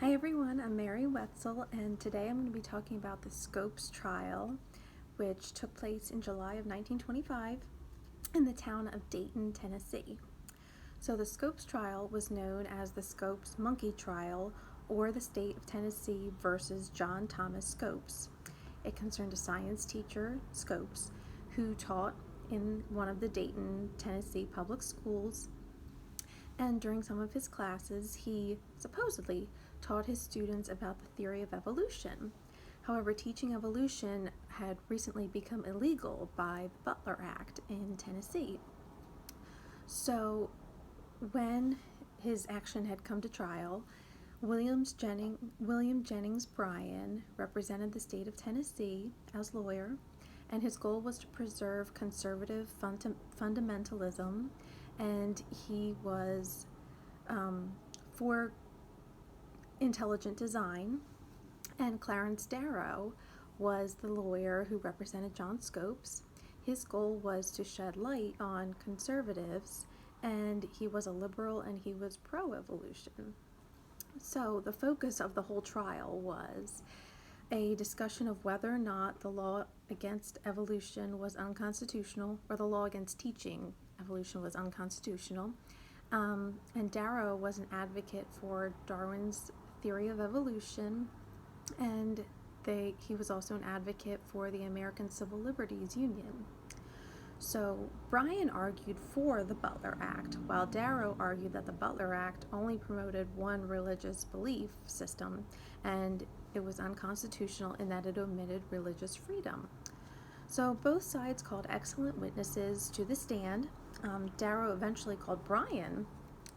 Hi everyone, I'm Mary Wetzel, and today I'm going to be talking about the Scopes trial, which took place in July of 1925 in the town of Dayton, Tennessee. So the Scopes trial was known as the Scopes Monkey Trial, or the State of Tennessee versus John Thomas Scopes. It concerned a science teacher, Scopes, who taught in one of the Dayton, Tennessee public schools, and during some of his classes, he supposedly taught his students about the theory of evolution. However, teaching evolution had recently become illegal by the Butler Act in Tennessee. So, when his action had come to trial, William Jennings Bryan represented the state of Tennessee as lawyer, and his goal was to preserve conservative fundamentalism, and he was for intelligent design. And Clarence Darrow was the lawyer who represented John Scopes. His goal was to shed light on conservatives, and he was a liberal and he was pro-evolution. So the focus of the whole trial was a discussion of whether or not the law against evolution was unconstitutional, or the law against teaching evolution was unconstitutional. And Darrow was an advocate for Darwin's theory of evolution, and he was also an advocate for the American Civil Liberties Union. So Bryan argued for the Butler Act, while Darrow argued that the Butler Act only promoted one religious belief system, and it was unconstitutional in that it omitted religious freedom. So both sides called excellent witnesses to the stand. Darrow eventually called Bryan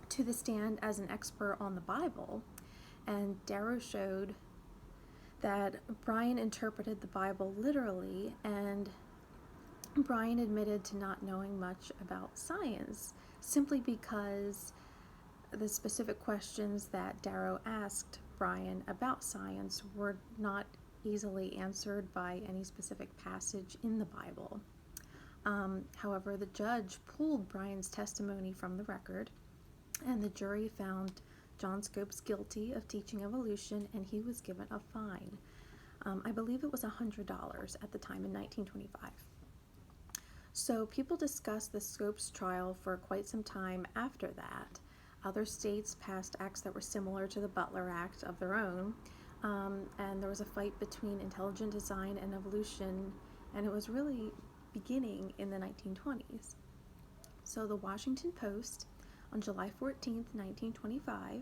to the stand as an expert on the Bible, and Darrow showed that Bryan interpreted the Bible literally, and Bryan admitted to not knowing much about science, simply because the specific questions that Darrow asked Bryan about science were not easily answered by any specific passage in the Bible. However, the judge pulled Bryan's testimony from the record, and the jury found John Scopes guilty of teaching evolution, and he was given a fine. I believe it was $100 at the time in 1925. So people discussed the Scopes trial for quite some time after that. Other states passed acts that were similar to the Butler Act of their own, and there was a fight between intelligent design and evolution, and it was really beginning in the 1920s. So the Washington Post, on July 14th, 1925,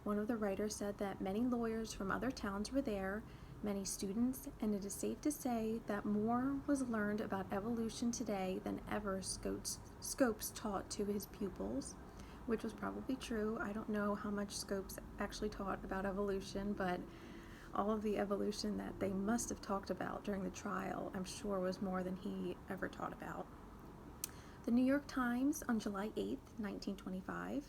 one of the writers said that many lawyers from other towns were there, many students, and it is safe to say that more was learned about evolution today than ever Scopes taught to his pupils, which was probably true. I don't know how much Scopes actually taught about evolution, but all of the evolution that they must have talked about during the trial, I'm sure, was more than he ever taught about. The New York Times, on July 8th, 1925,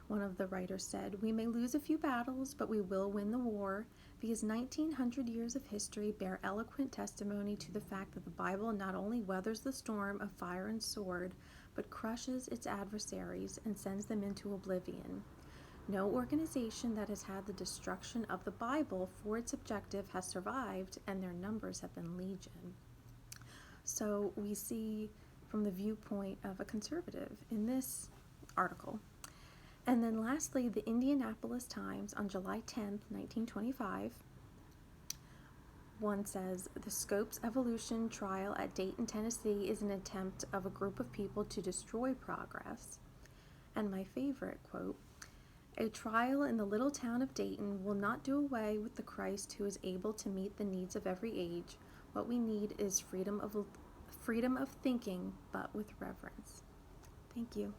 one of the writers said, "We may lose a few battles, but we will win the war, because 1900 years of history bear eloquent testimony to the fact that the Bible not only weathers the storm of fire and sword, but crushes its adversaries and sends them into oblivion. No organization that has had the destruction of the Bible for its objective has survived, and their numbers have been legion." So we see from the viewpoint of a conservative in this article. And then lastly, the Indianapolis Times on July 10th, 1925, one says, "The Scopes evolution trial at Dayton, Tennessee is an attempt of a group of people to destroy progress." And my favorite quote, "A trial in the little town of Dayton will not do away with the Christ who is able to meet the needs of every age. What we need is freedom of thinking, but with reverence." Thank you.